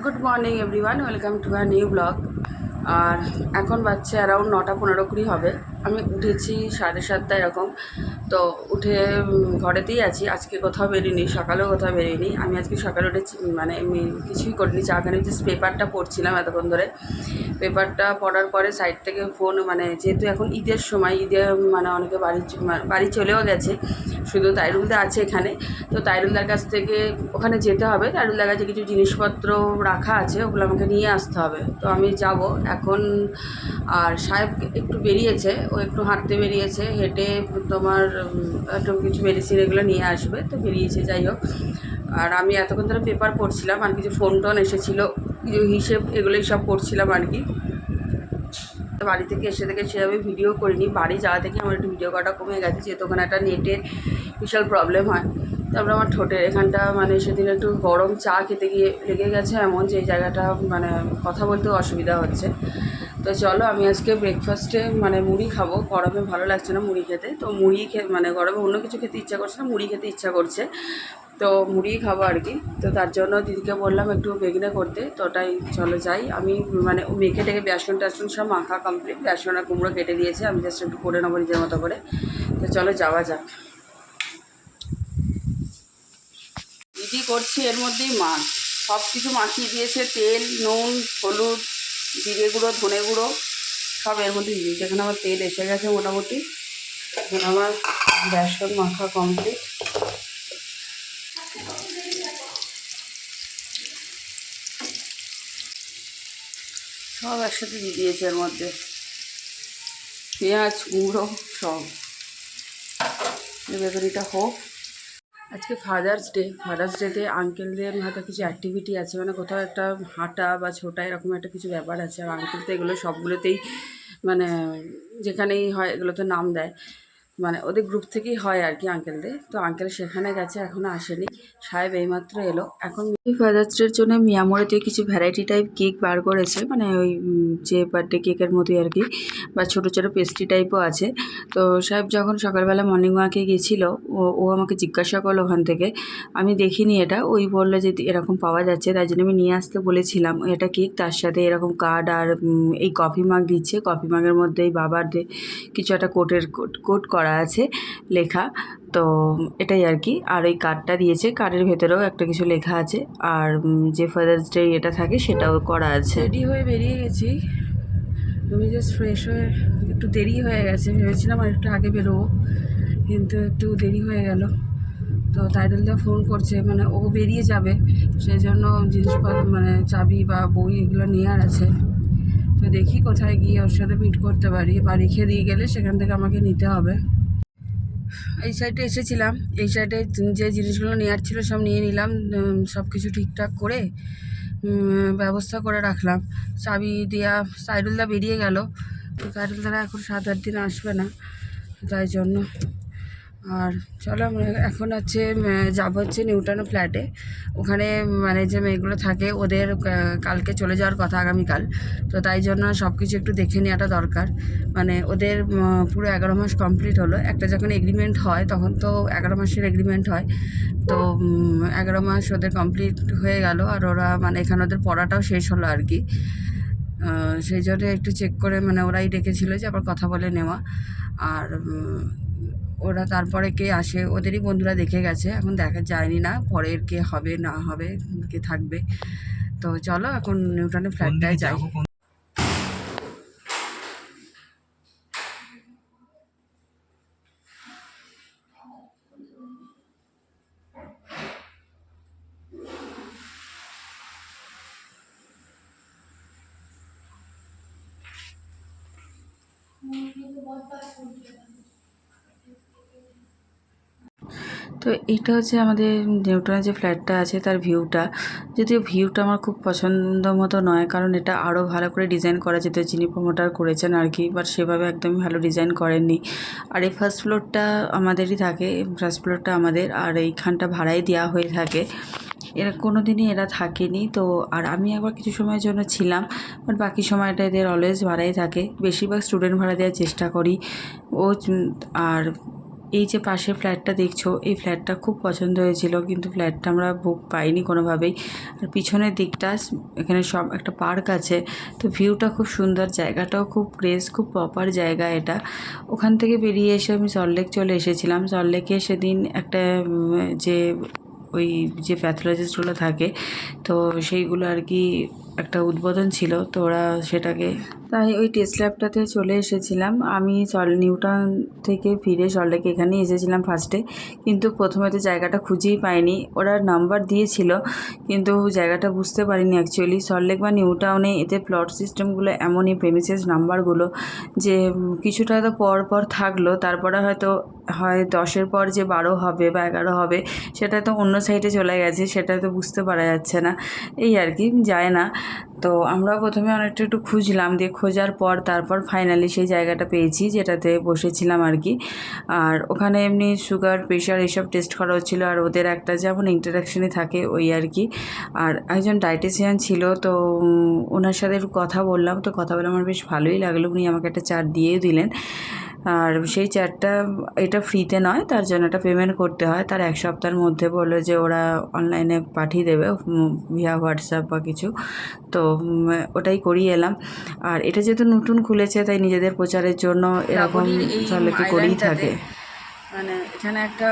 Good morning everyone, welcome to our new blog. আর এখন বাচ্চা অ্যারাউন্ড 9:15 হবে। আমি উঠেছি 7:30 এরকম। তো উঠে ঘরেতেই আছি, আজকে কোথাও বেরিনি, সকালেও কোথাও বেরিনি। আমি আজকে সকালে উঠেছি, মানে আমি কিছুই করিনি, চাখানে জাস্ট পেপারটা পড়ছিলাম এতক্ষণ ধরে। পেপারটা পড়ার পরে সাইড থেকে ফোন, মানে যেহেতু এখন ঈদের সময়, ঈদে মানে অনেকে বাড়ি চলেও গেছে, শুধু তাইরুলদা আছে এখানে। তো তাইরুলদার কাছ থেকে ওখানে যেতে হবে, তাইরুলদার কাছে কিছু জিনিসপত্র রাখা আছে, ওগুলো আমাকে নিয়ে আসতে হবে। তো আমি যাব এখন। আর সাহেব একটু বেরিয়েছে, ও একটু হাঁটতে বেরিয়েছে, হেঁটে তোমার একটু কিছু মেডিসিন এগুলো নিয়ে আসবে, তো বেরিয়েছে। যাই হোক, আর আমি এতক্ষণ ধরে পেপার পড়ছিলাম, আর কিছু ফোন টোন এসেছিলো, কিছু হিসেব এগুলোই সব পড়ছিলাম আর কি। বাড়ি থেকে এসে থেকে সেভাবে ভিডিও করিনি, বাড়ি যাওয়া থেকে আমার একটু ভিডিও করাটা কমে গেছে, যেহেতু ওখানে একটা নেটের বিশাল প্রবলেম হয়। তারপরে আমার ঠোঁটের এখানটা, মানে সেদিন একটু গরম চা খেতে গিয়ে লেগে গেছে এমন যে এই জায়গাটা মানে কথা বলতেও অসুবিধা হচ্ছে। তো চলো, আমি আজকে ব্রেকফাস্টে মানে মুড়ি খাবো, গরমে ভালো লাগছে না মুড়ি খেতে। তো মুড়ি মানে গরমে অন্য কিছু খেতে ইচ্ছা করছে না, মুড়ি খেতে ইচ্ছা করছে। তো মুড়িই খাবো আর কি। তো তার জন্য দিদিকে বললাম একটু বেগনে করতে, তো ওটাই চলো যাই। আমি মানে মেখে টেকে বেসন টেসন সব মাখা কমপ্লিট, বেসন আর কুমড়ো কেটে দিয়েছে, আমি জাস্ট একটু করে নেবো নিজের মতো করে। তো চলো যাওয়া যাক। দিদি করছি এর মধ্যেই মাছ, সব কিছু মাখিয়ে দিয়েছে, তেল, নুন, হলুদ, জিরে গুঁড়ো, ধনে গুঁড়ো সব এর মধ্যে দিয়ে দিয়েছে। এখানে আমার তেল এসে গেছে মোটামুটি, এখন আমার বেসন মাখা কমপ্লিট। সব একসাথে দিয়ে দিয়েছে এর মধ্যে, পেঁয়াজ, কুমড়ো সব। বেগুনিটা হোক। আজকে ফাদার্স ডে, ফাদার্স ডেতে আঙ্কেলদের হয়তো কিছু অ্যাক্টিভিটি আছে, মানে কোথাও একটা হাঁটা বা ছোটা এরকম একটা কিছু ব্যাপার আছে। আর আঙ্কেল তো এগুলো সবগুলোতেই মানে যেখানেই হয় এগুলোতে নাম দেয়, মানে ওদের গ্রুপ থেকেই হয় আর কি আঙ্কেলদের। তো আঙ্কেল সেখানে গেছে, এখনও আসেনি। সাহেব এইমাত্র এলো। এখন ফাদার্স ডের জন্য মিয়ামোড়েতে কিছু ভ্যারাইটি টাইপ কেক বার করেছে, মানে ওই যে বার্থডে কেকের মতোই আর কি, বা ছোটো ছোটো পেস্ট্রি টাইপও আছে। তো সাহেব যখন সকালবেলা মর্নিং ওয়াকে গেছিলো, ও আমাকে জিজ্ঞাসা করলো ওখান থেকে, আমি দেখিনি এটা, ওই বললো যে এরকম পাওয়া যাচ্ছে, তাই জন্য আমি নিয়ে আসতে বলেছিলাম। এটা কেক, তার সাথে এরকম কার্ড আর এই কফি মাগ দিচ্ছে। কফি মাগের মধ্যে এই বাবার কিছু একটা কোট করা আছে, লেখা। তো এটাই আর কি। আর ওই কার্ডটা দিয়েছে, কার্ডের ভেতরেও একটা কিছু লেখা আছে। আর যে ফাদার্স ডে এটা থাকে সেটাও করা আছে। রেডি হয়ে বেরিয়ে গেছি, আমি জাস্ট ফ্রেশ হয়ে, একটু দেরি হয়ে গেছে, ভেবেছিলাম আর একটু আগে বেরোবো, কিন্তু একটু দেরি হয়ে গেল। তো তাইরুলদা ফোন করছে, মানে ও বেরিয়ে যাবে, সেই জন্য জিনিসপত্র মানে চাবি বা বই এগুলো নেওয়ার আছে। তো দেখি কোথায় গিয়ে ওর সাথে মিট করতে পারি, বা রেখে দিয়ে গেলে সেখান থেকে আমাকে নিতে হবে। এই সাইডে এসেছিলাম, এই সাইডে যে জিনিসগুলো নেওয়ার ছিল সব নিয়ে নিলাম, সব কিছু ঠিকঠাক করে ব্যবস্থা করে রাখলাম। চাবি দেওয়া, সাইরুলদা বেরিয়ে গেল, তো সাইরুলদারা এখন 7-8 দিন আসবে না, তাই জন্য। আর চলো আমরা এখন হচ্ছে যাবো হচ্ছে নিউটন ফ্ল্যাটে। ওখানে মানে যে মেয়েগুলো থাকে ওদের কালকে চলে যাওয়ার কথা, আগামীকাল। তো তাই জন্য সব কিছু একটু দেখে নেওয়াটা দরকার। মানে ওদের পুরো 11 মাস কমপ্লিট হলো। একটা যখন এগ্রিমেন্ট হয় তখন তো 11 মাসের এগ্রিমেন্ট হয়। তো 11 মাস ওদের কমপ্লিট হয়ে গেল, আর ওরা মানে এখানে ওদের পড়াটাও শেষ হলো আর কি। সেই জন্য একটু চেক করে, মানে ওরাই ডেকেছিল যে আবার কথা বলে নেওয়া। আর ওরা তারপরে কে আসে, ওদেরই বন্ধুরা দেখে গেছে, এখন দেখা যায়নি না পরের কে হবে না হবে, কে থাকবে। তো চলো এখন নিউটনের ফ্ল্যাটটায় যাই। তো এটা হচ্ছে আমাদের নিউটনের যে ফ্ল্যাটটা আছে তার ভিউটা। যদিও ভিউটা আমার খুব পছন্দ মতো নয়, কারণ এটা আরও ভালো করে ডিজাইন করা যেত, যিনি প্রমোটার করেছেন আর কি, বাট সেভাবে একদমই ভালো ডিজাইন করেননি। আর এই ফার্স্ট ফ্লোরটা আমাদেরই থাকে, ফার্স্ট ফ্লোরটা আমাদের, আর এইখানটা ভাড়াই দেওয়া হয়ে থাকে। এরা কোনো দিনই এরা থাকেনি তো। আর আমি আবার কিছু সময়ের জন্য ছিলাম, বাট বাকি সময়টা এদের অলওয়েজ ভাড়াই থাকে। বেশিরভাগ স্টুডেন্ট ভাড়া দেওয়ার চেষ্টা করি। ও আর এই যে পাশের ফ্ল্যাটটা দেখছো, এই ফ্ল্যাটটা খুব পছন্দ হয়েছিল, কিন্তু ফ্ল্যাটটা আমরা বুক পাইনি কোনোভাবেই। আর পিছনের দিকটা এখানে সব একটা পার্ক আছে, তো ভিউটা খুব সুন্দর, জায়গাটাও খুব ফ্রেশ, খুব প্রপার জায়গা এটা। ওখান থেকে বেরিয়ে এসে আমি সল্টলেক চলে এসেছিলাম। সল্টলেকে সেদিন একটা ওই যে প্যাথোলজিস্টগুলো থাকে, তো সেইগুলো আর কি একটা উদ্বোধন ছিল, তো ওরা সেটাকে, তাই ওই টেস্ট ল্যাবটাতে চলে এসেছিলাম। আমি নিউটাউন থেকে ফিরে সল্টলেকে এখানেই এসেছিলাম ফার্স্টে, কিন্তু প্রথমে তো জায়গাটা খুঁজেই পাইনি। ওরা নাম্বার দিয়েছিল, কিন্তু জায়গাটা বুঝতে পারিনি অ্যাকচুয়ালি। সল্টলেক বা নিউটাউনে এতে প্লট সিস্টেমগুলো এমনই, প্রেমিসেস নাম্বারগুলো, যে কিছুটা তো পর পর থাকলো, তারপরে হয়তো 10-এর পর যে 12 হবে বা 11 হবে, সেটা তো অন্য সাইডে চলে গেছে, সেটা তো বুঝতে পারা যাচ্ছে না, এই আর কি, যায় না। তো আমরা প্রথমে অনেকটা একটু খুঁজলাম, দিয়ে খোঁজার পর তারপর ফাইনালি সেই জায়গাটা পেয়েছি যেটাতে বসেছিলাম আর কি। আর ওখানে এমনি সুগার, প্রেশার এইসব টেস্ট করা হচ্ছিলো, আর ওদের একটা যেমন ইন্টারাকশনই থাকে ওই আর কি। আর একজন ডায়েটিশিয়ান ছিল, তো ওনার সাথে একটু কথা বললাম, তো কথা বলে আমার বেশ ভালোই লাগলো। উনি আমাকে একটা চার্ট দিয়েও দিলেন, আর সেই চার্টটা, এটা ফ্রিতে নয়, তার জন্য একটা পেমেন্ট করতে হয়। তার 1 সপ্তাহের মধ্যে বললো যে ওরা অনলাইনে পাঠিয়ে দেবে ভিয়া হোয়াটসঅ্যাপ বা কিছু, তো ওটাই করিয়ে এলাম। আর এটা যেহেতু নতুন খুলেছে, তাই নিজেদের প্রচারের জন্য এরকম সল্টলেকে করেই থাকে। মানে এখানে একটা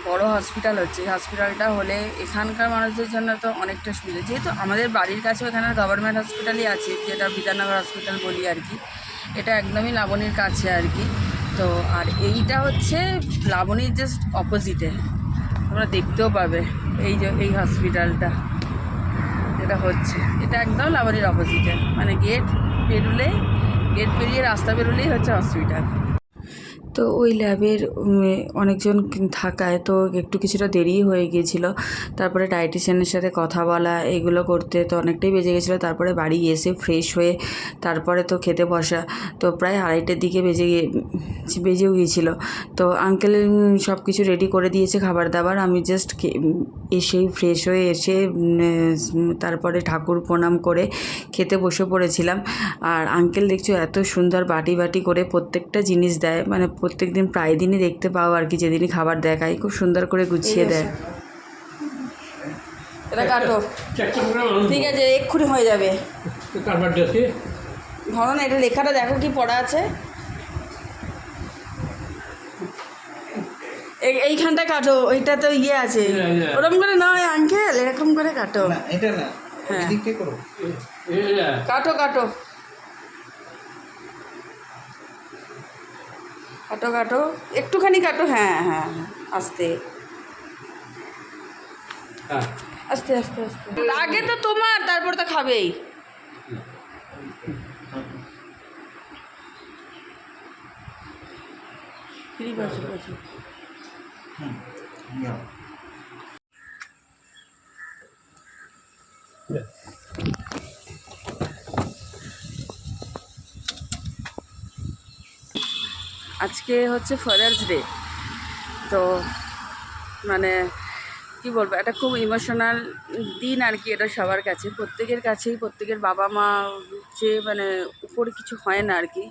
বড় হসপিটাল হচ্ছে, এই হসপিটালটা হলে এখানকার মানুষদের জন্য তো অনেকটা সুবিধা, যেহেতু আমাদের বাড়ির কাছেও এখানে গভর্নমেন্ট হসপিটালই আছে, যেটা বিধাননগর হসপিটাল বলি আর কি। এটা একদমই লাবণীর কাছে আর কি। তো আর এইটা হচ্ছে লাবণীর জাস্ট অপোজিটে, তোমরা দেখতেও পাবে এই যে এই হসপিটালটা যেটা হচ্ছে, এটা একদম লাবণীর অপোজিটে, গেট পেরিয়ে রাস্তা বেরোলেই হচ্ছে হসপিটাল। তো ওই ল্যাবের অনেকজন থাকায় তো একটু কিছুটা দেরি হয়ে গিয়েছিলো। তারপরে ডায়েটিশিয়ানের সাথে কথা বলা, এগুলো করতে তো অনেকটাই বেজে গেছিলো। তারপরে বাড়ি এসে ফ্রেশ হয়ে তারপরে তো খেতে বসা, তো প্রায় 2:30টার দিকে বেজেও গিয়েছিলো। তো আঙ্কেল সব কিছু রেডি করে দিয়েছে খাবার দাবার, আমি জাস্ট এসেই ফ্রেশ হয়ে এসে তারপরে ঠাকুর প্রণাম করে খেতে বসে পড়েছিলাম। আর আঙ্কেল দেখছো এত সুন্দর বাটি বাটি করে প্রত্যেকটা জিনিস দেয়, প্রত্যেক দিন প্রায় দিনই দেখতে পাও আর কি, যেদিনই খাবার দেখায় খুব সুন্দর করে গুছিয়ে দেয়। এটা কাটো, ঠিক আছে, এক্ষুনি হয়ে যাবে। ধরো না, এটা লেখাটা দেখো কি পড়া আছে, এইখানটা কাটো, ওইটা তো ইয়ে আছে, ওরকম করে নয় আঙ্কেল, এরকম করে কাটো, এটা না, হ্যাঁ কাটো কাটো কাটো কাটো, একটুখানি কাটো, হ্যাঁ হ্যাঁ আস্তে আস্তে আস্তে আস্তে, আগে তো তোমার, তারপর তো খাবেই। আজকে হচ্ছে ফাদার্স ডে, তো কি বলবো, এটা খুব ইমোশনাল দিন আর কি। এটা সবার কাছে, প্রত্যেকের কাছেই, প্রত্যেকের বাবা মা যে উপরে কিছু হয় না আর কি,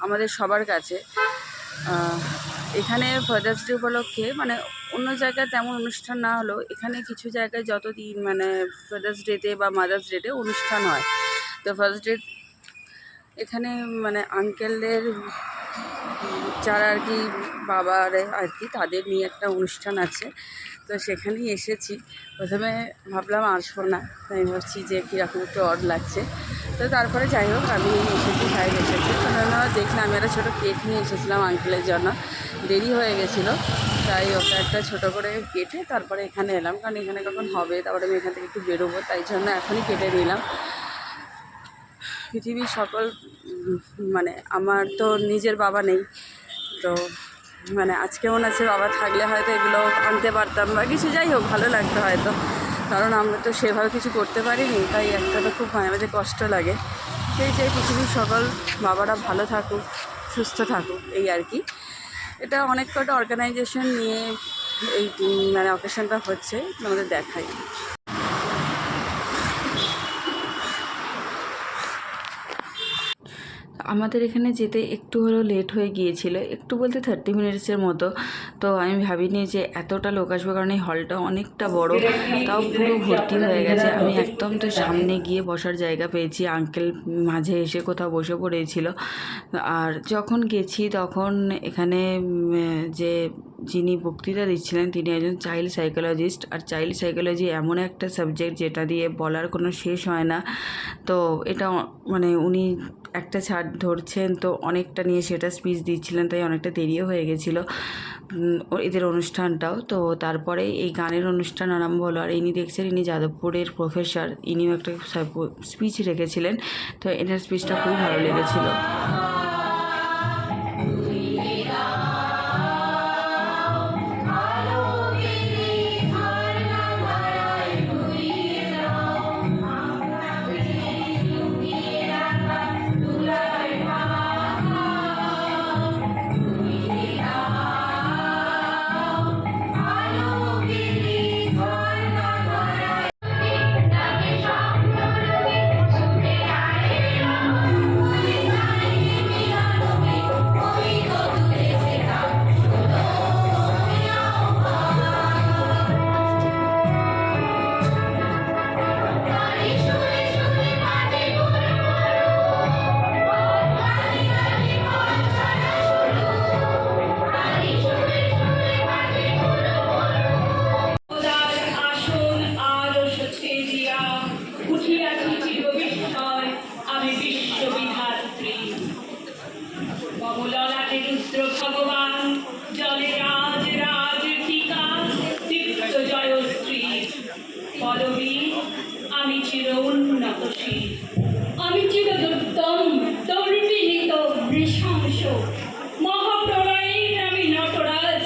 আমাদের সবার কাছে। এখানে ফাদার্স ডে উপলক্ষে অন্য জায়গায় তেমন অনুষ্ঠান না হলেও, এখানে কিছু জায়গায় যতদিন ফাদার্স ডেতে বা মাদার্স ডেতে অনুষ্ঠান হয়, তো ফাদার্স ডে এখানে আঙ্কেলদের যারা আর কি বাবার আর কি, তাদের নিয়ে একটা অনুষ্ঠান আছে, তো সেখানেই এসেছি। প্রথমে ভাবলাম আসবো না, তাই ভাবছি যে কীরকম একটু অড লাগছে, তো তারপরে যাই হোক আমি এসেছি, সাহেব এসেছি। দেখলাম আমি একটা ছোটো কেক নিয়ে এসেছিলাম আঙ্কেলের জন্য, দেরি হয়ে গেছিলো, তাই ওটা একটা ছোটো করে কেটে তারপরে এখানে এলাম, কারণ এখানে কখন হবে, তারপরে আমি এখান থেকে একটু বেরোবো, তাই জন্য এখনই কেটে নিলাম। পৃথিবীর সকল আমার তো নিজের বাবা নেই, তো আজকে মনে আছে বাবা থাকলে হয়তো এগুলো আনতে পারতাম বা কিছু, যাই হোক ভালো লাগতো হয়তো, কারণ আমরা তো সেভাবে কিছু করতে পারিনি, তাই একটা তো খুব মাঝে কষ্ট লাগে। সেই যে পৃথিবীর সকল বাবারা ভালো থাকুক, সুস্থ থাকুক, এই আর কি। এটা অনেক কটা অর্গানাইজেশন নিয়ে এই অকেশনটা হচ্ছে, আমাদের দেখাই। আমাদের এখানে যেতে একটু হলেও লেট হয়ে গিয়েছিল, একটু বলতে 30 মিনিটসের মতো। তো আমি ভাবিনি যে এতটা লোক আসবে, কারণ এই হলটা অনেকটা বড়, তাও পুরো ভর্তি হয়ে গেছে। আমি একদম তো সামনে গিয়ে বসার জায়গা পেয়েছি, আঙ্কেল মাঝে এসে কোথাও বসে পড়েছিল। আর যখন গেছি তখন এখানে যে যিনি বক্তৃতা দিচ্ছিলেন তিনি একজন চাইল্ড সাইকোলজিস্ট। আর চাইল্ড সাইকোলজি এমন একটা সাবজেক্ট যেটা দিয়ে বলার কোনো শেষ হয় না। তো এটা মানে উনি একটা ছাড় ধরছেন, তো অনেকটা নিয়ে সেটা স্পিচ দিচ্ছিলেন, তাই অনেকটা দেরিও হয়ে গেছিলো এদের অনুষ্ঠানটাও। তো তারপরে এই গানের অনুষ্ঠান আরম্ভ হলো। আর ইনি দেখছেন, ইনি যাদবপুরের প্রফেসর, ইনিও একটা স্পিচ রেখেছিলেন। তো এনার স্পিচটা খুবই ভালো লেগেছিলো। আমি চির উন্নতশীল, আমি চির দুর্দম দৌর্বিনীত নৃশংস, মহাপ্রলয়ের আমি নটরাজ,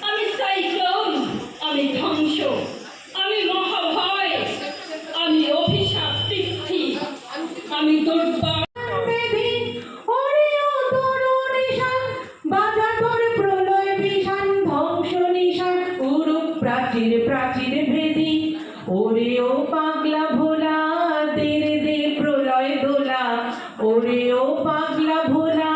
আমি সাইক্লোন, আমি ধ্বংস, আমি মহাভয়, আমি অভিশাপ পৃথ্বী, আমি দুর্বার প্রাচীর প্রাচীর ভেদি ওরে ও পাগলা ভোলা তেরে দে প্রলয় দোলা, ওরে ও পাগলা ভোলা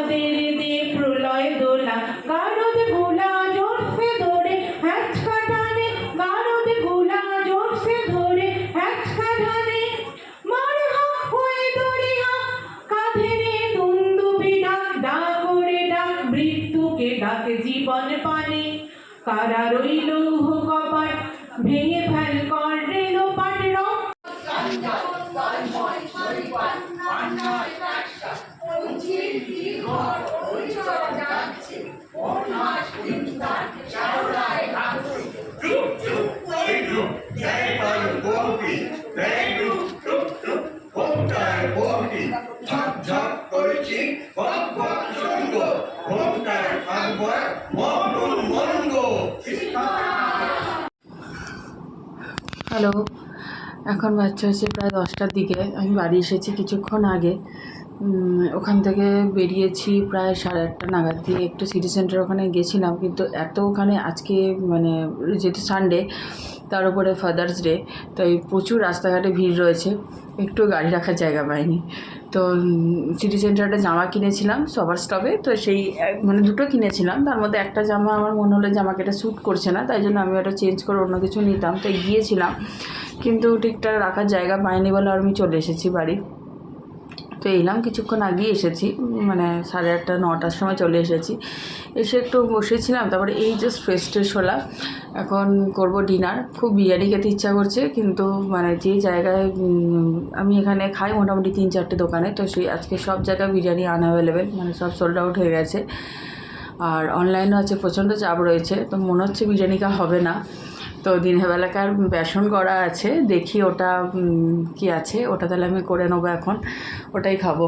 তেরে দে প্রলয় দোলা। গারদ ভোলা জোর সে ধরে হ্যাচকা টানে, গারদ ভোলা জোর সে ধরে হ্যাচকা টানে, মার হাক হয়ে দড়ি হাক কাঁধে রে দুন্দুবি ডাক, ডাক ওরে ডাক মৃত্যুকে ডাক জীবন পানে। কারা রইল কপাট ভেঙে ফেল কর রেল পাট রক। হ্যালো, এখন বাচ্চা হচ্ছে প্রায় 10টার দিকে। আমি বাড়ি এসেছি কিছুক্ষণ আগে। ওখান থেকে বেরিয়েছি প্রায় 8:30 নাগাদ দিয়ে। একটু সিটি সেন্টার ওখানে গেছিলাম, কিন্তু এত ওখানে আজকে মানে যেহেতু সানডে, তার উপরে ফাদার্স ডে, তাই প্রচুর রাস্তাঘাটে ভিড় রয়েছে, একটু গাড়ি রাখার জায়গা পাইনি। তো সিটি সেন্টারে জামা কিনেছিলাম সবার স্টপে, তো সেই মানে দুটো কিনেছিলাম, তার মধ্যে একটা জামা আমার মনে হলো যে আমাকে এটা স্যুট করছে না, তাই জন্য আমি ওটা চেঞ্জ করে অন্য কিছু নিতাম। তাই গিয়েছিলাম, কিন্তু ঠিকঠাক রাখার জায়গা পাইনি বলে আর আমি চলে এসেছি বাড়ি। তো এলাম কিছুক্ষণ আগেই এসেছি, মানে 8:30 9টার সময় চলে এসেছি। এসে একটু বসেছিলাম, তারপরে এই জাস্ট ফ্রেশ ট্রেশ হলাম। এখন করব ডিনার। খুব বিরিয়ানি খেতে ইচ্ছা করছে, কিন্তু মানে যে জায়গায় আমি এখানে খাই মোটামুটি 3-4টে দোকানে, তো সেই আজকে সব জায়গায় বিরিয়ানি আনঅ্যাভেলেবেল, মানে সব সোল্ড আউট হয়ে গেছে। আর অনলাইনও আছে, প্রচণ্ড চাপ রয়েছে, তো মনে হচ্ছে বিরিয়ানিটা হবে না। তো দিনের বেলাকার বেসন করা আছে, দেখি ওটা কি আছে, ওটা তাহলে আমি করে নেবো এখন, ওটাই খাবো।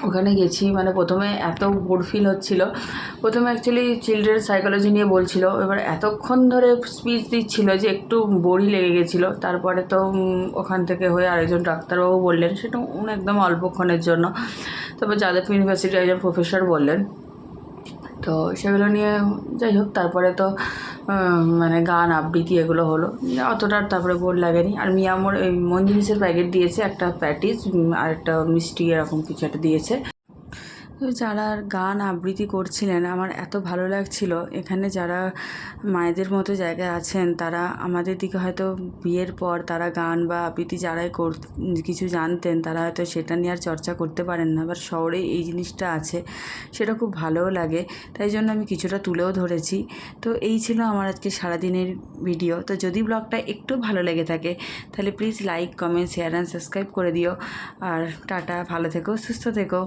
ওখানে গেছি, মানে প্রথমে এত বোর ফিল হচ্ছিলো। প্রথমে অ্যাকচুয়ালি চিলড্রেন সাইকোলজি নিয়ে বলছিল, এবার এতক্ষণ ধরে স্পিচ দিচ্ছিল যে একটু বোরই লেগে গেছিলো। তারপরে তো ওখান থেকে হয়ে আরেকজন ডাক্তারবাবু বললেন, সেটা একদম অল্পক্ষণের জন্য। তারপর যাদবপুর ইউনিভার্সিটির একজন প্রফেসর বললেন, তো সেগুলো নিয়ে যাই হোক। তারপরে তো মানে গান আবৃত্তি এগুলো হলো, অতটা তারপরে বোর লাগেনি। আর মিয়া মোর ওই মন জিনিসের প্যাকেট দিয়েছে, একটা প্যাটিস আর একটা মিষ্টি এরকম কিছু একটা দিয়েছে। তো যারা গান আবৃত্তি করছিলেন আমার এত ভালো লাগছিল। এখানে যারা মায়েদের মতো জায়গায় আছেন তারা আমাদের দিকে হয়তো বিয়ের পর তারা গান বা আবৃত্তি যারাই কিছু জানতেন তারা হয়তো সেটা নিয়ে আর চর্চা করতে পারেন না, আবার শহরে এই জিনিসটা আছে, সেটা খুব ভালোও লাগে। তাই জন্য আমি কিছুটা তুলেও ধরেছি। তো এই ছিল আমার আজকে সারাদিনের ভিডিও। তো যদি ব্লগটা একটু ভালো লেগে থাকে তাহলে please like, comment, share and subscribe করে দিও। আর টাটা, ভালো থেকো, সুস্থ থেকো।